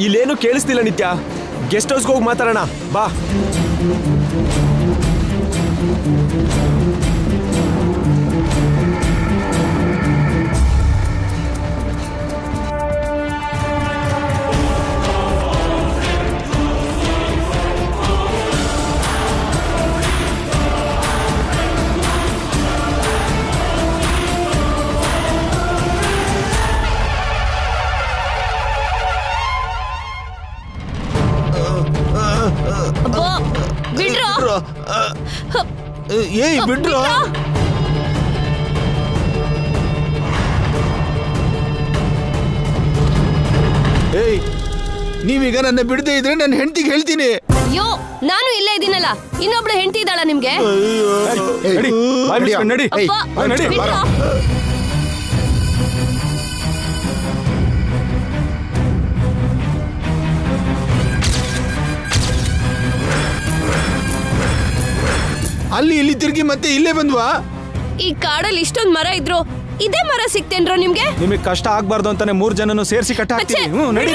ಇಲ್ಲೇನು ಕೇಳಿಸ್ತಿಲ್ಲ ನಿತ್ಯ. ಗೆಸ್ಟ್ ಹೌಸ್ಗೆ ಹೋಗಿ ಮಾತಾಡೋಣ ಬಾ. ಏಯ್ ಬಿಡ್ರು. ಏಯ್ ನೀವೀಗ ನನ್ನ ಬಿಡದೆ ಇದ್ರೆ ನನ್ನ ಹೆಂಡತಿಗೆ ಹೇಳ್ತೀನಿ. ಅಯ್ಯೋ ನಾನು ಇಲ್ಲೇ ಇದ್ದೀನಲ್ಲ, ಇನ್ನೊಬ್ಳು ಹೆಂಡತಿ ಇದ್ದಾಳ ನಿಮ್ಗೆ? ಅಲ್ಲಿ ಇಲ್ಲಿ ತಿರುಗಿ ಮತ್ತೆ ಇಲ್ಲೇ ಬಂದ್ವಾ? ಈ ಕಾಡಲ್ಲಿ ಇಷ್ಟೊಂದ್ ಮರ ಇದ್ರು ಇದೇ ಮರ ಸಿಕ್ತೇನ್ರೋ ನಿಮ್ಗೆ? ನಿಮಗೆ ಕಷ್ಟ ಆಗ್ಬಾರ್ದು ಅಂತಾನೆ 3 ಜನನು ಸೇರಿಸಿ ಕಟ್ಟ ಹಾಕ್ತೀನಿ. ನಡಿ.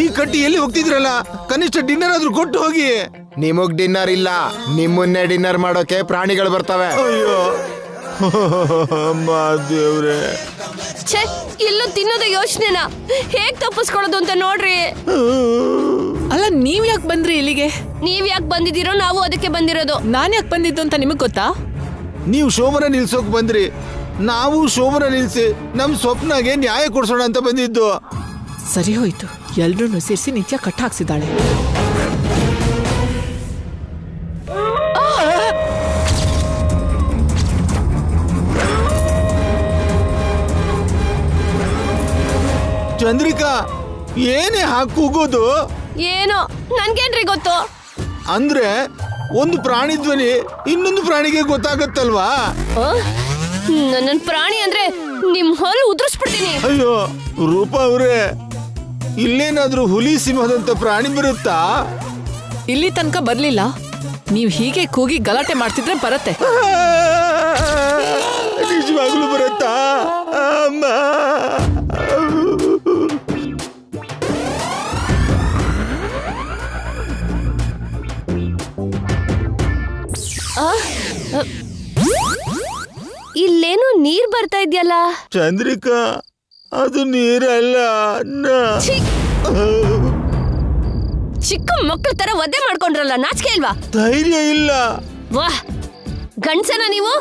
ಈ ಕಟ್ಟಿ ಎಲ್ಲಿ ಹೋಗ್ತಿದ್ರಲ್ಲ, ಕನಿಷ್ಠ ಡಿನ್ನರ್ ಆದ್ರೂ ಕೊಟ್ಟು ಹೋಗಿ. ನಿಮಗ್ ಡಿನ್ನರ್ ಇಲ್ಲ, ನಿಮ್ಮನ್ನೇ ಡಿನ್ನರ್ ಮಾಡೋಕೆ ಪ್ರಾಣಿಗಳು ಬರ್ತವೆ. ಅಯ್ಯೋ ದೇವ್ರೆ, ಇಲ್ಲೂ ತಿನ್ನೋದು ಯೋಚನೆನಾ? ಹೇಗ್ ತಪ್ಪಿಸ್ಕೊಳ್ಳೋದು ಅಂತ ನೋಡ್ರಿ. ಅಲ್ಲ ನೀವ್ ಯಾಕೆ ಬಂದ್ರಿ ಇಲ್ಲಿಗೆ? ನೀವ್ ಯಾಕೆ ಬಂದಿದ್ದೀರೋ ನಾವು ಅದಕ್ಕೆ ಬಂದಿರೋದು. ನಾನ್ ಯಾಕೆ ಬಂದಿದ್ದು ಅಂತ ನಿಮಗ್ ಗೊತ್ತಾ? ನೀವು ಶೋಭನ ನಿಲ್ಸೋಕ್ ಬಂದ್ರಿ, ನಾವು ಶೋಭನ ನಿಲ್ಸಿ ನಮ್ ಸ್ವಪ್ನಗೆ ನ್ಯಾಯ ಕೊಡ್ಸೋಣ ಅಂತ ಬಂದಿದ್ದು. ಸರಿ ಹೋಯ್ತು, ಎಲ್ರೂ ಸೇರಿಸಿ ನಿತ್ಯ ಕಟ್ಟ ಹಾಕ್ಸಿದಾಳೆ. ಚಂದ್ರಿಕಾ, ಏನೇ ಕೂಗೋದು? ಏನೋ ನನ್ಗೇನ್ರಿ ಗೊತ್ತು. ಅಂದ್ರೆ ಒಂದು ಪ್ರಾಣಿ ಧ್ವನಿ ಇನ್ನೊಂದು ಪ್ರಾಣಿಗೆ ಗೊತ್ತಾಗತ್ತಲ್ವಾ? ನನ್ನ ಪ್ರಾಣಿ ಅಂದ್ರೆ ನಿಮ್ ಹೊಲ್ ಉದುರಿಸ್ಬಿಡ್ತೀನಿ. ಅಯ್ಯೋ ರೂಪಾ ಅವ್ರೆ, ಇಲ್ಲೇನಾದ್ರೂ ಹುಲಿ ಸಿಂಹದಂತ ಪ್ರಾಣಿ ಬರುತ್ತಾ? ಇಲ್ಲಿ ತನಕ ಬರ್ಲಿಲ್ಲ. ನೀವ್ ಹೀಗೆ ಕೂಗಿ ಗಲಾಟೆ ಮಾಡ್ತಿದ್ರೆ ಬರತ್ತೆ. ನಿಜವಾಗ್ಲೂ ಬರುತ್ತಾ ಅಮ್ಮ? ಇಲ್ಲೇನೋ ನೀರ್ ಬರ್ತಾ ಇದೆಯಲ್ಲ. ಚಂದ್ರಿಕಾ, ಅದು ನೀರಲ್ಲ. ಚಿಕ್ಕ ಮಕ್ಕಳ ತರ ಒದ್ದೆ ಮಾಡ್ಕೊಂಡ್ರಲ್ಲ, ನಾಚಿಕೆ ಇಲ್ವಾ? ಧೈರ್ಯ ಇಲ್ಲ. ವಾಹ್, ಗಂಡ್ಸನ ನೀವು?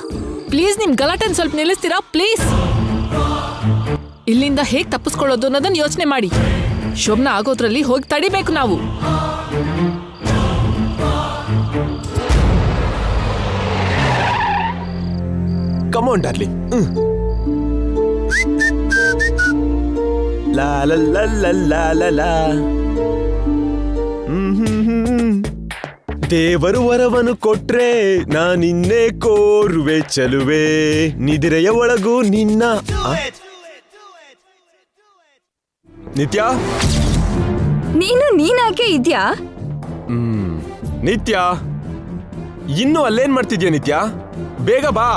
ಪ್ಲೀಸ್ ನಿಮ್ ಗಲಾಟೆನ್ ಸ್ವಲ್ಪ ನಿಲ್ಲಿಸ್ತೀರಾ ಪ್ಲೀಸ್? ಇಲ್ಲಿಂದ ಹೇಗ್ ತಪ್ಪಿಸ್ಕೊಳ್ಳೋದು ಅನ್ನೋದನ್ನ ಯೋಚನೆ ಮಾಡಿ. ಶೋಭನ ಆಗೋದ್ರಲ್ಲಿ ಹೋಗಿ ತಡಿಬೇಕು ನಾವು. Come on, darling. La la la la la la la. ದೇವರು ವರವನ್ನು ಕೊಟ್ರೆ ನಾನಿನ್ನೇ ಕೋರುವೆ ಚಲುವೆ, ನಿದಿರೆಯ ಒಳಗೂ ನಿನ್ನ. ನಿತ್ಯ, ನೀನಾಗೆ ಇದ್ಯಾ? ನಿತ್ಯ, ಇನ್ನು ಅಲ್ಲೇನ್ ಮಾಡ್ತಿದ್ಯಾ ನಿತ್ಯ? ಬೇಗ ಬಾ.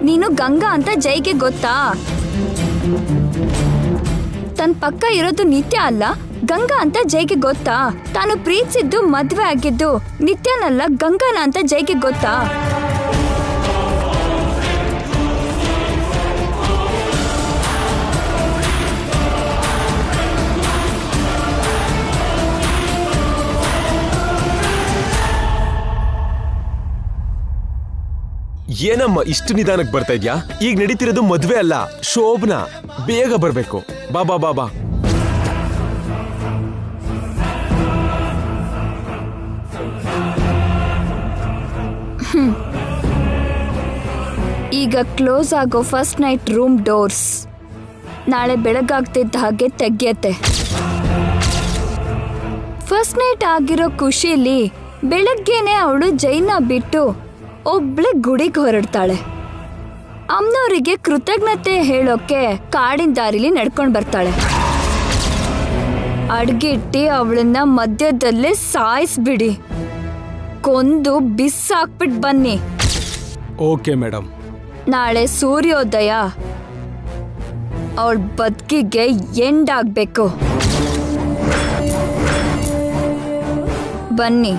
ನೀನು ಗಂಗಾ ಅಂತ ಜೈಗೆ ಗೊತ್ತಾ? ತನ್ ಪಕ್ಕ ಇರೋದು ನಿತ್ಯ ಅಲ್ಲ, ಗಂಗಾ ಅಂತ ಜೈಗೆ ಗೊತ್ತಾ? ತಾನು ಪ್ರೀತಿಸಿದ್ದು ಮದ್ವೆ ಆಗಿದ್ದು ನಿತ್ಯನಲ್ಲ, ಗಂಗಾನ ಅಂತ ಜೈಗೆ ಗೊತ್ತಾ? ಏನಮ್ಮ ಇಷ್ಟು ನಿಧಾನಕ್ಕೆ ಬರ್ತಾ ಇದ್ಯಾ? ಈಗ ನಡೀತಿರೋದು ಮದ್ವೆ ಅಲ್ಲ, ಶೋಭನಾ. ಬೇಗ ಬರ್ಬೇಕು. ಬಾ ಬಾ ಬಾ ಬಾ. ಈಗ ಕ್ಲೋಸ್ ಆಗೋ ಫಸ್ಟ್ ನೈಟ್ ರೂಮ್ ಡೋರ್ಸ್ ನಾಳೆ ಬೆಳಗಾಗ್ತಿದ್ದ ಹಾಗೆ ತೆಗ್ಯತ್ತೆ. ಫಸ್ಟ್ ನೈಟ್ ಆಗಿರೋ ಖುಷಿಲಿ ಬೆಳಗ್ಗೆನೆ ಅವಳು ಜೈನ ಬಿಟ್ಟು ಒಬ್ಳೆ ಗುಡಿಗೆ ಹೊರಡ್ತಾಳೆ. ಅಮ್ಮನವರಿಗೆ ಕೃತಜ್ಞತೆ ಹೇಳೋಕೆ ಕಾಡಿನ ದಾರಿಲಿ ನಡ್ಕೊಂಡ್ ಬರ್ತಾಳೆ. ಅಡ್ಗಿಟ್ಟಿ ಅವಳನ್ನ ಮಧ್ಯದಲ್ಲೇ ಸಾಯಿಸ್ಬಿಡಿ, ಕೊಂದು ಬಿಸಾಕ್ಬಿಟ್ ಬನ್ನಿ. Okay madam. ನಾಳೆ ಸೂರ್ಯೋದಯ ಅವಳ ಬದುಕಿಗೆ ಎಂಡ್ ಆಗ್ಬೇಕು. ಬನ್ನಿ.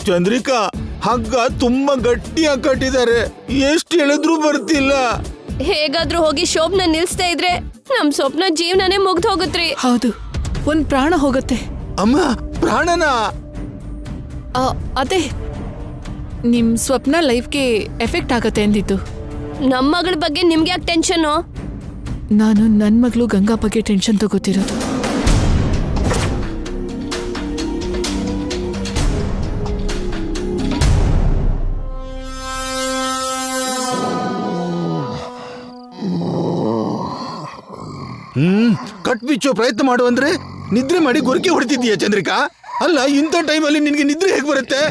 ಚಂದ್ರಿಕಾ, ಹಗ್ಗ ತುಂಬಾ ಗಟ್ಟಿಯಾಗಿ ಕಟ್ಟಿದ್ದಾರೆ, ಎಷ್ಟು ಹೇಳಿದ್ರು ಬರ್ತಿಲ್ಲ. ಹೇಗಾದ್ರೂ ಹೋಗಿ ಶೋಭನ ನಿಲ್ಸ್ತಾ ಇದ್ರೆ ನಮ್ ಸ್ವಪ್ನ ಜೀವನನೇ ಮುಗ್ದು ಹೋಗುತ್ತ್ರಿ. ಹೌದು, ಒಂದ್ ಪ್ರಾಣ ಹೋಗುತ್ತೆ. ಅಮ್ಮ, ಪ್ರಾಣನ? ಅದೇ ನಿಮ್ ಸ್ವಪ್ನ ಲೈಫ್ಗೆ ಎಫೆಕ್ಟ್ ಆಗತ್ತೆ ಅಂದಿತ್ತು. ನಮ್ ಮಗಳ ಬಗ್ಗೆ ನಿಮ್ಗೆ ಯಾಕೆ ಟೆನ್ಷನ್? ನಾನು ನನ್ ಮಗಳು ಗಂಗಾ ಬಗ್ಗೆ ಟೆನ್ಷನ್ ತಗೋತಿರೋದು. ಕಟ್ ಬಿಚ್ಚೋ ಪ್ರಯತ್ನ ಮಾಡು ಅಂದ್ರೆ ನಿದ್ರೆ ಮಾಡಿ ಗೊರಕೆ ಹೊಡ್ತಿದ್ದೀಯ ಚಂದ್ರಿಕಾ? ಅಲ್ಲ, ಇಂಥ ಟೈಮಲ್ಲಿ ನಿನ್ಗೆ ನಿದ್ರೆ ಹೇಗೆ ಬರುತ್ತೆ?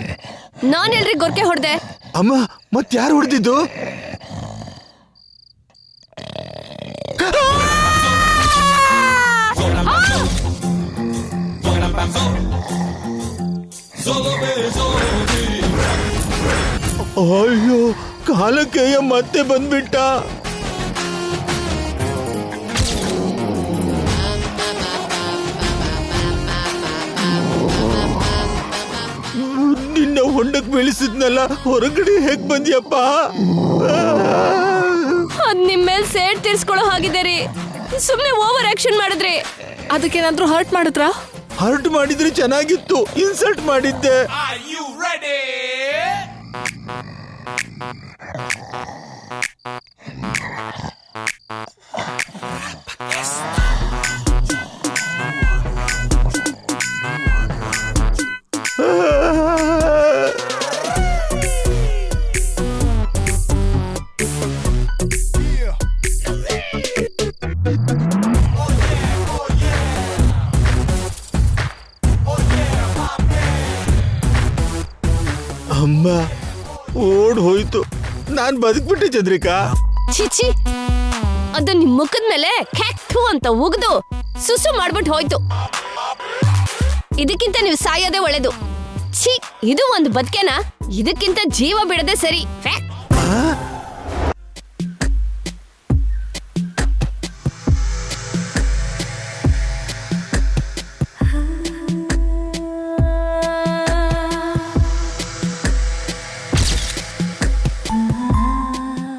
ನಾನ್ ಎಲ್ರಿ ಗೊರ್ಕೆ ಹೊಡ್ದೆ? ಅಮ್ಮ, ಮತ್ತಾರು ಹೊಡೆದಿದ್ದು? ಅಯ್ಯೋ, ಕಾಲಕ್ಕೆ ಮತ್ತೆ ಬಂದ್ಬಿಟ್ಟ. ನಿನ್ನ ಹೊಂಡಕ್ ಬೆಳೆಸಿದ್ನಲ್ಲ, ಹೊರಗಡೆ ಹೇಗ್ ಬಂದ್ಯಪ್ಪ? ಅದ್ ನಿಮ್ ಮೇಲ್ ಸೇಡ್ ತೀರ್ಸ್ಕೊಳ್ಳೋ ಹಾಗಿದೆ ರೀ. ಸುಮ್ನೆ ಓವರ್ ಆಕ್ಷನ್ ಮಾಡಿದ್ರಿ. ಅದಕ್ಕೇನಾದ್ರೂ ಹರ್ಟ್ ಮಾಡಿದ್ರಾ? ಹರ್ಟ್ ಮಾಡಿದ್ರೆ ಚೆನ್ನಾಗಿತ್ತು, ಇನ್ಸಲ್ಟ್ ಮಾಡಿದ್ದೆ. ಅಮ್ಮ, ಓಡ್ ಹೋಯ್ತು, ನಾನ್ ಬದುಕ್ಬಿಟ್ಟೆ ಚಂದ್ರಿಕಾ. ಚಿಚಿ, ಅದು ನಿಮ್ ಮುಖದ ಮೇಲೆ ಕ್ಯಾಕ್ಟು ಅಂತ ಉಗ್ದು ಸುಸು ಮಾಡ್ಬಿಟ್ಟು ಹೋಯ್ತು. ಇದಕ್ಕಿಂತ ನೀವು ಸಾಯೋದೇ ಒಳ್ಳೇದು. ಛೀ, ಇದು ಒಂದು ಬದುಕೇನಾ? ಇದಕ್ಕಿಂತ ಜೀವ ಬಿಡದೆ ಸರಿ.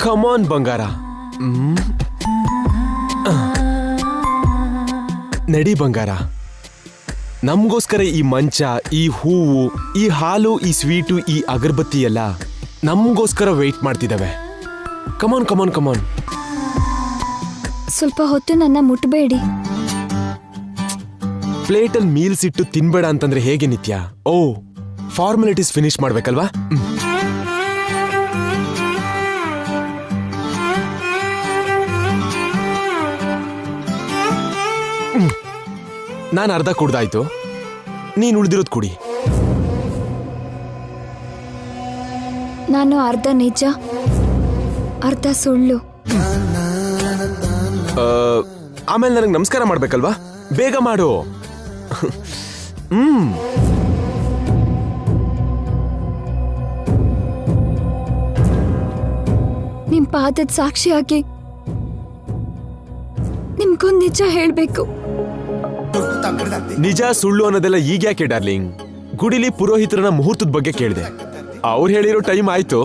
ಕಮಾನ್ ಬಂಗಾರ, ನಡಿ ಬಂಗಾರ. ನಮ್ಗೋಸ್ಕರ ಈ ಮಂಚ, ಈ ಹೂವು, ಈ ಹಾಲು, ಈ ಸ್ವೀಟು, ಈ ಅಗರಬತ್ತಿ ಎಲ್ಲ ನಮ್ಗೋಸ್ಕರ ವೇಟ್ ಮಾಡ್ತಿದ್ದಾವೆ. ಕಮಾನ್ ಕಮಾನ್ ಕಮಾನ್. ಸ್ವಲ್ಪ ಹೊತ್ತು ನನ್ನ ಮುಟ್ಬೇಡಿ. ಪ್ಲೇಟಲ್ಲಿ ಮೀಲ್ಸ್ ಇಟ್ಟು ತಿನ್ಬೇಡ ಅಂತಂದ್ರೆ ಹೇಗೆ ನಿತ್ಯ? ಓ, ಫಾರ್ಮಾಲಿಟೀಸ್ ಫಿನಿಶ್ ಮಾಡ್ಬೇಕಲ್ವಾ? ನಾನು ಅರ್ಧ ಕುಡ್ದಾಯ್ತು, ನೀನು ಉಳಿದಿರೋದು ಕುಡಿ. ನಾನು ಅರ್ಧ ನಿಜ, ಅರ್ಧ ಸುಳ್ಳು. ಆಮೇಲೆ ನನಗೆ ನಮಸ್ಕಾರ ಮಾಡ್ಬೇಕಲ್ವಾ? ಬೇಗ ಮಾಡು. ನಿಮ್ ಪಾದದ ಸಾಕ್ಷಿಯಾಗಿ ನಿಮ್ಗೊಂದು ನಿಜ ಹೇಳ್ಬೇಕು. ನಿಜ ಸುಳ್ಳು ಅನ್ನೋದೆಲ್ಲ ಈಗ ಯಾಕೆ ಡಾರ್ಲಿಂಗ್? ಗುಡಿಲಿ ಪುರೋಹಿತರನ್ನ ಮುಹೂರ್ತದ ಬಗ್ಗೆ ಕೇಳಿದೆ, ಅವ್ರು ಹೇಳಿರೋ ಟೈಮ್ ಆಯ್ತು.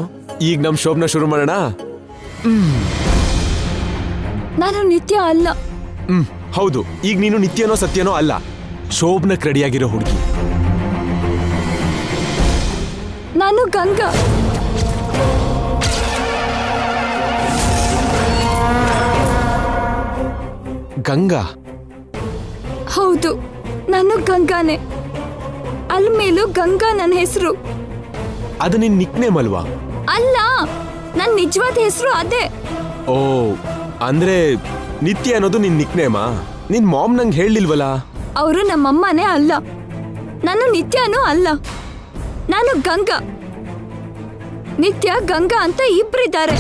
ಈಗ ನಮ್ ಶೋಭನ ಶುರು ಮಾಡೋಣ. ನಾನು ನಿತ್ಯ ಅಲ್ಲ. ಹೌದು, ಈಗ ನೀನು ನಿತ್ಯನೋ ಸತ್ಯನೋ ಅಲ್ಲ, ಶೋಭನಕ್ ರೆಡಿಯಾಗಿರೋ ಹುಡುಗಿ. ನಾನು ಗಂಗಾ. ಗಂಗಾ? ಹೌದು, ನಾನು ಗಂಗಾನೆ. ಅಲ್ಮೇಲೂ ಗಂಗಾ ನನ್ನ ಹೆಸರು. ಅದು ನಿನ್ ನಿಕ್ ನೇಮ್ ಅಲ್ವಾ? ಅಲ್ಲ, ನನ್ನ ನಿಜವಾದ ಹೆಸರು ಅದೇ. ಓ, ಅಂದ್ರೆ ನಿತ್ಯ ಅನ್ನೋದು ನಿನ್ ನಿಕ್ ನೇಮಾ? ನಿನ್ ಮಾಮ್ ನಂಗೆ ಹೇಳಿಲ್ವಲ್ಲ? ಅವರು ನಮ್ಮಮ್ಮನೇ ಅಲ್ಲ. ನಾನು ನಿತ್ಯನೂ ಅಲ್ಲ, ನಾನು ಗಂಗಾ. ನಿತ್ಯ ಗಂಗಾ ಅಂತ ಇಬ್ರಿದ್ದಾರೆ.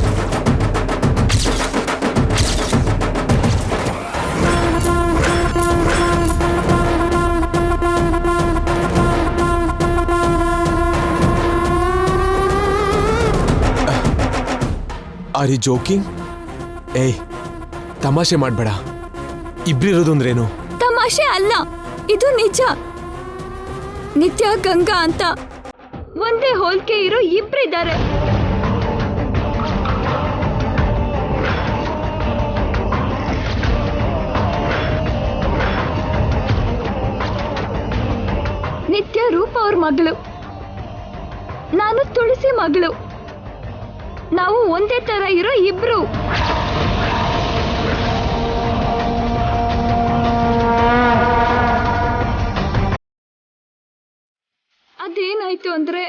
Are you joking? ಏಯ್, ತಮಾಷೆ ಮಾಡ್ಬೇಡ. ಇಬ್ರಿರೋದು ಅಂದ್ರೇನು? ತಮಾಷೆ ಅಲ್ಲ, ಇದು ನಿಜ. ನಿತ್ಯ ಗಂಗಾ ಅಂತ ಒಂದೇ ಹೋಲಿಕೆ ಇರೋ ಇಬ್ರಿದ್ದಾರೆ. ನಿತ್ಯ ರೂಪ ಅವ್ರ ಮಗಳು, ನಾನು ತುಳಸಿ ಮಗಳು. ನಾವು ಒಂದೇ ತರ ಇರೋ ಇಬ್ರು. ಅದೇನಾಯ್ತು ಅಂದ್ರೆ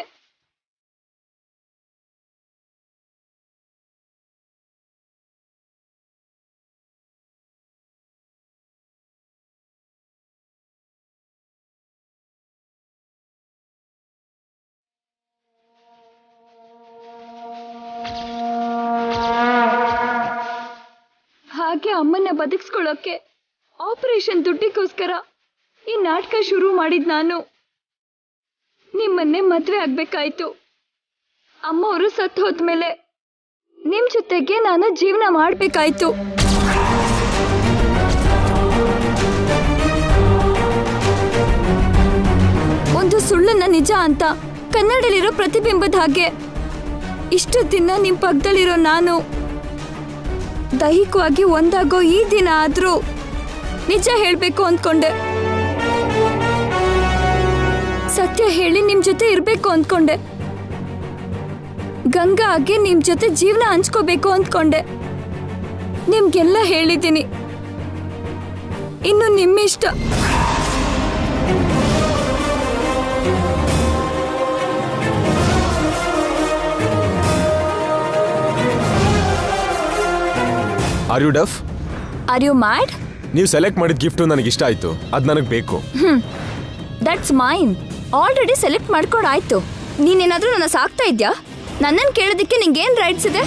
ಹಾಗೆ ಅಮ್ಮನ್ನ ಬದುಕಿಸ್ಕೊಳ್ಳೋಕೆ ಆಪರೇಷನ್ ದುಡ್ಡಿಗೋಸ್ಕರ ಈ ನಾಟಕ ಶುರು ಮಾಡಿದ್ ನಾನು. ನಿಮ್ಮನ್ನೇ ಮದ್ವೆ ಆಗ್ಬೇಕಾಯ್ತು. ಅಮ್ಮ ಅವರು ಸತ್ತು ಹೋದ್ಮೇಲೆ ನಿಮ್ ಜೊತೆಗೆ ನಾನು ಜೀವನ ಮಾಡ್ಬೇಕಾಯ್ತು. ಒಂದು ಸುಳ್ಳನ್ನ ನಿಜ ಅಂತ ಕನ್ನಡದಲ್ಲಿರೋ ಪ್ರತಿಬಿಂಬದ ಹಾಗೆ ಇಷ್ಟು ದಿನ ನಿಮ್ ಪಕ್ಕದಲ್ಲಿರೋ ನಾನು ದೈಹಿಕವಾಗಿ ಒಂದಾಗೋ ಈ ದಿನ ಆದ್ರೂ ನಿಜ ಹೇಳ್ಬೇಕು ಅಂದ್ಕೊಂಡೆ. ಸತ್ಯ ಹೇಳಿ ನಿಮ್ ಜೊತೆ ಇರ್ಬೇಕು ಅಂದ್ಕೊಂಡೆ. ಗಂಗಾ ಆಗಿ ನಿಮ್ ಜೊತೆ ಜೀವನ ಹಂಚ್ಕೋಬೇಕು ಅಂದ್ಕೊಂಡೆ. ನಿಮ್ಗೆಲ್ಲ ಹೇಳಿದ್ದೀನಿ. ಇನ್ನು ನಿಮ್ಮಿಷ್ಟ. Are you deaf? Are you mad? ನೀವು ಸೆಲೆಕ್ಟ್ ಮಾಡಿದ ಗಿಫ್ಟು ನನಗೆ ಇಷ್ಟ ಆಯ್ತು. ಅದು ನನಗೆ ಬೇಕು. That's mine. ಆಲ್ರೆಡಿ ಸೆಲೆಕ್ಟ್ ಮಾಡ್ಕೊಂಡಾಯ್ತು. ನೀನೇನಾದ್ರೂ ನನ್ನ ಸಾಕ್ತಾ ಇದ್ಯಾ? ನನ್ನನ್ನು ಕೇಳೋದಕ್ಕೆ ನಿಂಗೇನ್ ರೈಟ್ಸ್ ಇದೆ?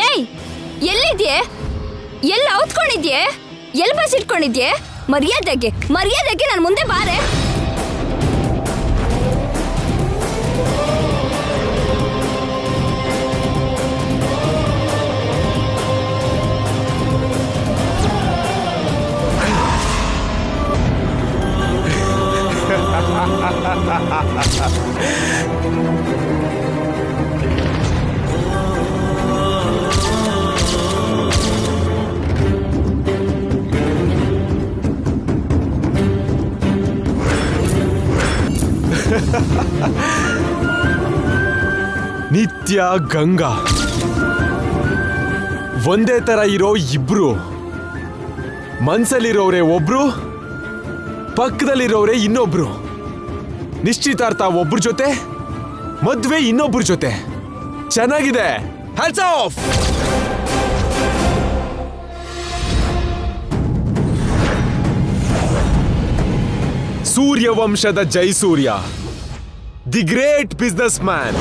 ಏಯ್, ಎಲ್ಲಿದ್ಯೆ? ಎಲ್ಲ ಔತ್ಕೊಂಡಿದ್ಯೆ? ಎಲ್ಲಿ ಬಸ್ ಇಟ್ಕೊಂಡಿದ್ಯೆ? ಮರ್ಯಾದೆಗೆ ನನ್ನ ಮುಂದೆ ಬಾರೆ. ನಿತ್ಯ ಗಂಗಾ ಒಂದೇ ತರ ಇರೋ ಇಬ್ರು. ಮನ್ಸಲ್ಲಿರೋರೆ ಒಬ್ರು, ಪಕ್ಕದಲ್ಲಿರೋರೆ ಇನ್ನೊಬ್ರು. ನಿಶ್ಚಿತಾರ್ಥ ಒಬ್ರ ಜೊತೆ, ಮದ್ವೆ ಇನ್ನೊಬ್ರ ಜೊತೆ. ಚೆನ್ನಾಗಿದೆ. Hats off. ಸೂರ್ಯವಂಶದ Jaisurya, the great business.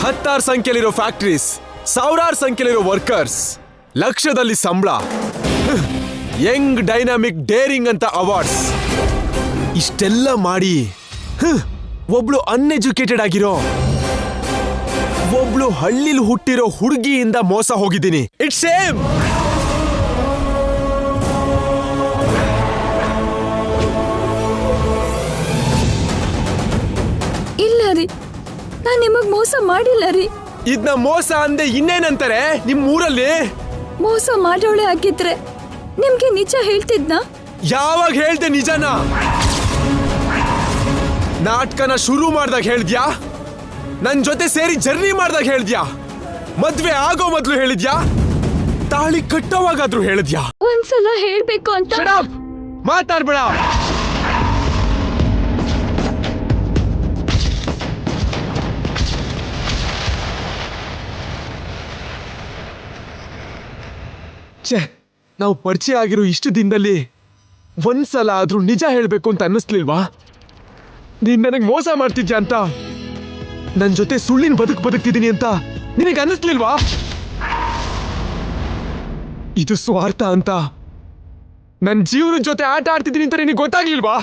10,000 ಸಂಖ್ಯೆಲಿರೋ ಫ್ಯಾಕ್ಟರೀಸ್, 1,000 ಸಂಖ್ಯೆಲಿರೋ ವರ್ಕರ್ಸ್, ಲಕ್ಷದಲ್ಲಿ ಸಂಬಳ, ಯಂಗ್ ಡೈನಾಮಿಕ್ ಡೇರಿಂಗ್ ಅಂತ ಅವಾರ್ಡ್ಸ್. ಇಷ್ಟೆಲ್ಲ ಮಾಡಿ ಒಬ್ಳು ಅನ್ಎಜುಕೇಟೆಡ್ ಆಗಿರೋ, ಒಬ್ಳು ಹಳ್ಳಿಲಿ ಹುಟ್ಟಿರೋ ಹುಡುಗಿಯಿಂದ ಮೋಸ ಹೋಗಿದ್ದೀನಿ. It's same. ಇಲ್ಲ ರೀ, ನಾನ್ ನಿಮಗ್ ಮೋಸ ಮಾಡಿಲ್ಲ ರೀ. ಇದನ್ನ ಮೋಸ ಅಂದೆ ಇನ್ನೇನಂತಾರೆ ನಿಮ್ ಊರಲ್ಲಿ? ಮೋಸ ಮಾಡೋಳೆ ಆಗಿದ್ರೆ ನಿಮ್ಗೆ ನಿಜ ಹೇಳ್ತಿದ್ನಾ? ಯಾವಾಗ ಹೇಳ್ದೆ ನಿಜನ? ನಾಟಕನ ಶುರು ಮಾಡ್ದಾಗ ಹೇಳ್ದ್ಯಾ? ನನ್ ಜೊತೆ ಸೇರಿ ಜರ್ನಿ ಮಾಡ್ದಾಗ ಹೇಳ್ದ್ಯಾ? ಮದ್ವೆ ಆಗೋ ಮೊದ್ಲು ಹೇಳಿದ್ಯಾ? ತಾಳಿ ಕಟ್ಟೋವಾಗಾದ್ರೂ ಹೇಳಿದ್ಯಾ? ಒಂದ್ಸಲ ಹೇಳ್ಬೇಕು ಅಂತ. ಮಾತಾಡ್ಬೇಡ. ಛೇ, ನಾವು ಪರಿಚಯ ಆಗಿರೋ ಇಷ್ಟು ದಿನದಲ್ಲಿ ಒಂದ್ಸಲ ಆದ್ರೂ ನಿಜ ಹೇಳ್ಬೇಕು ಅಂತ ಅನ್ನಿಸ್ಲಿಲ್ವಾ? ನೀನ್ ನನಗೆ ಮೋಸ ಮಾಡ್ತಿದ್ಯಾ ಅಂತ, ನನ್ ಜೊತೆ ಸುಳ್ಳಿನ ಬದುಕ್ತಿದ್ದೀನಿ ಅಂತ ನಿನಗೆ ಅನ್ನಿಸ್ಲಿಲ್ವಾ? ಇದು ಸ್ವಾರ್ಥ ಅಂತ ನನ್ ಜೀವನದ ಜೊತೆ ಆಟ ಆಡ್ತಿದ್ದೀನಿ ಅಂತ ನಿನಗೆ ಗೊತ್ತಾಗ್ಲಿಲ್ವಾ?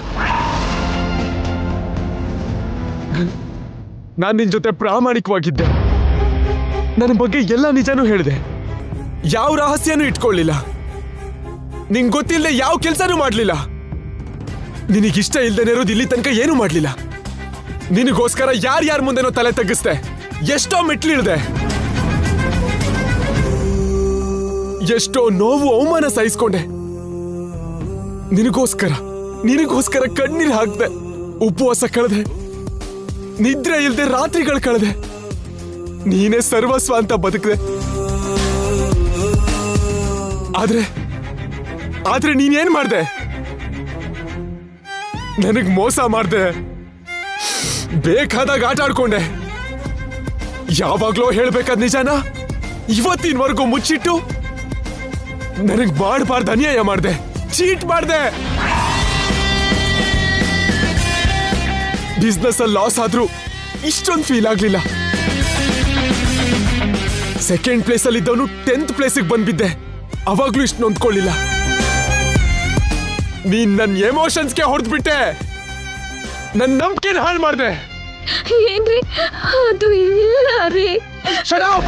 ನಾನ್ ನಿನ್ ಜೊತೆ ಪ್ರಾಮಾಣಿಕವಾಗಿದ್ದೆ, ನನ್ನ ಬಗ್ಗೆ ಎಲ್ಲ ನಿಜನೂ ಹೇಳಿದೆ, ಯಾವ ರಹಸ್ಯನೂ ಇಟ್ಕೊಳ್ಳಿಲ್ಲ, ನಿಂಗೆ ಗೊತ್ತಿಲ್ಲದೆ ಯಾವ ಕೆಲಸನೂ ಮಾಡ್ಲಿಲ್ಲ. ನಿನಗಿಷ್ಟ ಇಲ್ದೇನೆ ಇರೋದು ಇಲ್ಲಿ ತನಕ ಏನೂ ಮಾಡ್ಲಿಲ್ಲ. ನಿನಗೋಸ್ಕರ ಯಾರ್ಯಾರ ಮುಂದೆನೋ ತಲೆ ತಗ್ಗಿಸ್ದೆ, ಎಷ್ಟೋ ಮೆಟ್ಲಿಳ್ದೆ, ಎಷ್ಟೋ ನೋವು ಅವಮಾನ ಸಹಿಸ್ಕೊಂಡೆ. ನಿನಗೋಸ್ಕರ ಕಣ್ಣೀರು ಹಾಕ್ದೆ, ಉಪವಾಸ ಕಳೆದೆ, ನಿದ್ರೆ ಇಲ್ದೆ ರಾತ್ರಿಗಳು ಕಳೆದೆ. ನೀನೇ ಸರ್ವಸ್ವ ಅಂತ ಬದುಕ್ದೆ. ಆದ್ರೆ ನೀನೇನ್ ಮಾಡ್ದೆ? ನನಗ್ ಮೋಸ ಮಾಡ್ದೆ, ಬೇಕಾದಾಗ ಆಟ ಆಡ್ಕೊಂಡೆ. ಯಾವಾಗ್ಲೋ ಹೇಳ್ಬೇಕಾದ ನಿಜಾನ ಇವತ್ತಿನವರೆಗೂ ಮುಚ್ಚಿಟ್ಟು ನನಗ್ ಮಾಡಬಾರ್ದು ಅನ್ಯಾಯ ಮಾಡ್ದೆ, ಚೀಟ್ ಮಾಡ್ದೆ. ಬಿಸ್ನೆಸ್ ಅಲ್ಲಿ ಲಾಸ್ ಆದ್ರೂ ಇಷ್ಟೊಂದು ಫೀಲ್ ಆಗ್ಲಿಲ್ಲ. ಸೆಕೆಂಡ್ ಪ್ಲೇಸ್ ಅಲ್ಲಿ ಇದ್ದವನು 10th ಪ್ಲೇಸಿಗೆ ಬಂದ್ಬಿದ್ದೆ, ಅವಾಗ್ಲೂ ಇಷ್ಟು ನೊಂದ್ಕೊಳ್ಳಿಲ್ಲ. ನೀನ್ ನನ್ನ ಎಮೋಷನ್ಸ್ಗೆ ಹೊಡೆದ್ಬಿಟ್ಟೆ, ನನ್ನ ನಂಬಿಕೆನ ಹಾಳು ಮಾಡ್ದೆ. ಏನ್ರಿ ಅದು? ಇಲ್ಲ ರೀ. Shut up!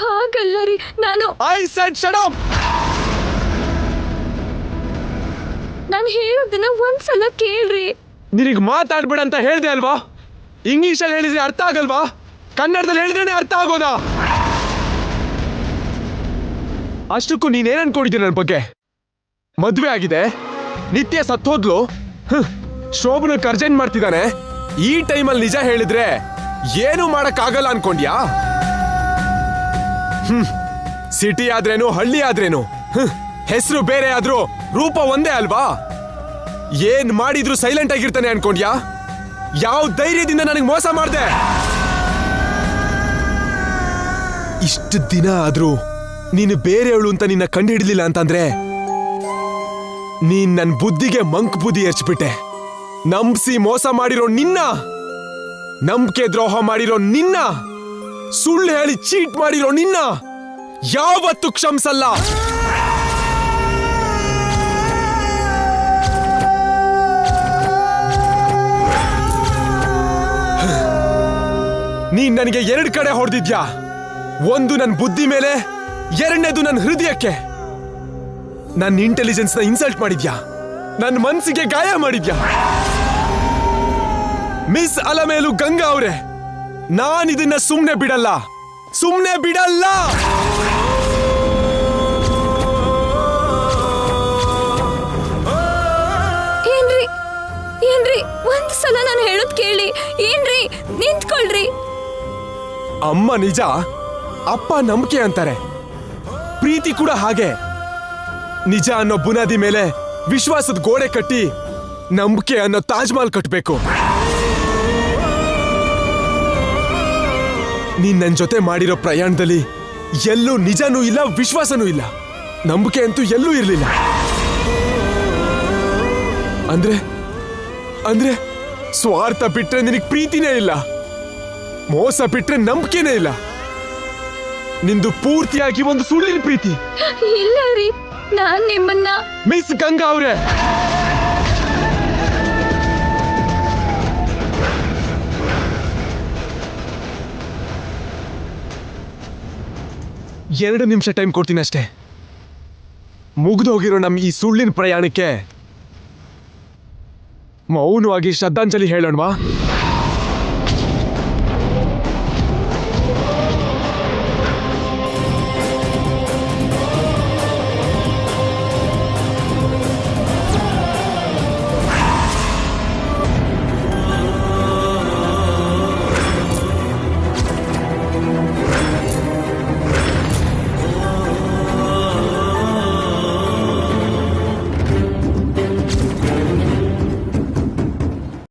ಹಾಗಲ್ಲ ರೀ, I said shut up! ನಾನು ಹೇಳೋದನ್ನ ಒಂದ್ಸಲ ಕೇಳ್ರಿ. ನಿನಗೆ ಮಾತಾಡ್ಬೇಡ ಅಂತ ಹೇಳ್ದೆ ಅಲ್ವಾ? ಇಂಗ್ಲಿಷಲ್ಲಿ ಹೇಳಿದ್ರೆ ಅರ್ಥ ಆಗಲ್ವಾ? ಕನ್ನಡದಲ್ಲಿ ಹೇಳಿದ್ರೆ ಅರ್ಥ ಆಗೋದಾ? ಅಷ್ಟಕ್ಕೂ ನೀನೇನ್ ಅನ್ಕೊಂಡಿದ್ದೀನಿ ನನ್ನ ಬಗ್ಗೆ? ಮದ್ವೆ ಆಗಿದೆ, ನಿತ್ಯ ಸತ್ತೋದ್ಲು, ಶೋಭನ ಕರ್ಜೆಂಟ್ ಮಾಡ್ತಿದ್ದಾನೆ. ಈ ಟೈಮಲ್ಲಿ ನಿಜ ಹೇಳಿದ್ರೆ ಏನು ಮಾಡಕ್ ಆಗಲ್ಲ ಅನ್ಕೊಂಡ್ಯಾ? ಸಿಟಿ ಆದ್ರೇನು ಹಳ್ಳಿ ಆದ್ರೇನು ಹೆಸರು ಬೇರೆ ಆದ್ರೂ ರೂಪ ಒಂದೇ ಅಲ್ವಾ? ಏನ್ ಮಾಡಿದ್ರು ಸೈಲೆಂಟ್ ಆಗಿರ್ತಾನೆ ಅನ್ಕೊಂಡ್ಯಾ? ಯಾವ ಧೈರ್ಯದಿಂದ ನನಗೆ ಮೋಸ ಮಾಡ್ದೆ? ಇಷ್ಟು ದಿನ ಆದ್ರೂ ನೀನು ಬೇರೆಯವಳು ಅಂತ ನಿನ್ನ ಕಂಡು ಹಿಡಿಲಿಲ್ಲ ಅಂತಂದ್ರೆ ನೀನ್ ನನ್ನ ಬುದ್ಧಿಗೆ ಮಂಕ್ ಬುದ್ಧಿ ಎರ್ಚ್ಬಿಟ್ಟೆ. ನಂಬಿಸಿ ಮೋಸ ಮಾಡಿರೋ ನಿನ್ನ, ನಂಬಿಕೆ ದ್ರೋಹ ಮಾಡಿರೋ ನಿನ್ನ, ಸುಳ್ಳು ಹೇಳಿ ಚೀಟ್ ಮಾಡಿರೋ ನಿನ್ನ ಯಾವತ್ತೂ ಕ್ಷಮಿಸಲ್ಲ. ನೀನ್ ನನಗೆ 2 ಕಡೆ ಹೊಡೆದಿದ್ಯಾ. ಒಂದು ನನ್ನ ಬುದ್ಧಿ ಮೇಲೆ, ಎರಡನೇದು ನನ್ನ ಹೃದಯಕ್ಕೆ. ನನ್ನ ಇಂಟೆಲಿಜೆನ್ಸ್ ನ ಇನ್ಸಲ್ಟ್ ಮಾಡಿದ್ಯಾ, ನನ್ನ ಮನ್ಸಿಗೆ ಗಾಯ ಮಾಡಿದ್ಯಾ. ಮಿಸ್ ಅಲಮೇಲು ಗಂಗಾ ಅವರೇ, ನಾನಿದನ್ನ ಸುಮ್ನೆ ಬಿಡಲ್ಲ. ಏನ್ರಿ ಒಂದ್ಸಲ ನಾನು ಹೇಳೋದ್ ಕೇಳಿ. ಏನ್ರಿ, ನಿಂತ್ಕೊಳ್ರಿ. ಅಮ್ಮ ನಿಜ, ಅಪ್ಪ ನಂಬಿಕೆ ಅಂತಾರೆ. ಪ್ರೀತಿ ಕೂಡ ಹಾಗೆ. ನಿಜ ಅನ್ನೋ ಬುನಾದಿ ಮೇಲೆ ವಿಶ್ವಾಸದ ಗೋಡೆ ಕಟ್ಟಿ ನಂಬಿಕೆ ಅನ್ನೋ ತಾಜ್ ಮಹಲ್ ಕಟ್ಟಬೇಕು. ನೀನ್ ನನ್ನ ಜೊತೆ ಮಾಡಿರೋ ಪ್ರಯಾಣದಲ್ಲಿ ಎಲ್ಲೂ ನಿಜನೂ ಇಲ್ಲ, ವಿಶ್ವಾಸನೂ ಇಲ್ಲ, ನಂಬಿಕೆ ಅಂತೂ ಎಲ್ಲೂ ಇರಲಿಲ್ಲ. ಅಂದ್ರೆ ಸ್ವಾರ್ಥ ಬಿಟ್ರೆ ನಿನಗೆ ಪ್ರೀತಿನೇ ಇಲ್ಲ, ಮೋಸ ಬಿಟ್ರೆ ನಂಬಿಕೆನೇ ಇಲ್ಲ. ನಿಂದು ಪೂರ್ತಿಯಾಗಿ ಒಂದು ಸುಳ್ಳಿನ ಪ್ರೀತಿ. ಇಲ್ಲ ರೀ, ನಾನ್ ನಿಮ್ಮನ್ನ. ಮಿಸ್ ಗಂಗಾ ಅವರೇ, ಎರಡು ನಿಮಿಷ ಟೈಮ್ ಕೊಡ್ತೀನಿ ಅಷ್ಟೇ. ಮುಗ್ದೋಗಿರೋ ನಮ್ಮ ಈ ಸುಳ್ಳಿನ ಪ್ರಯಾಣಕ್ಕೆ ಮೌನವಾಗಿ ಶ್ರದ್ಧಾಂಜಲಿ ಹೇಳೋಣವಾ?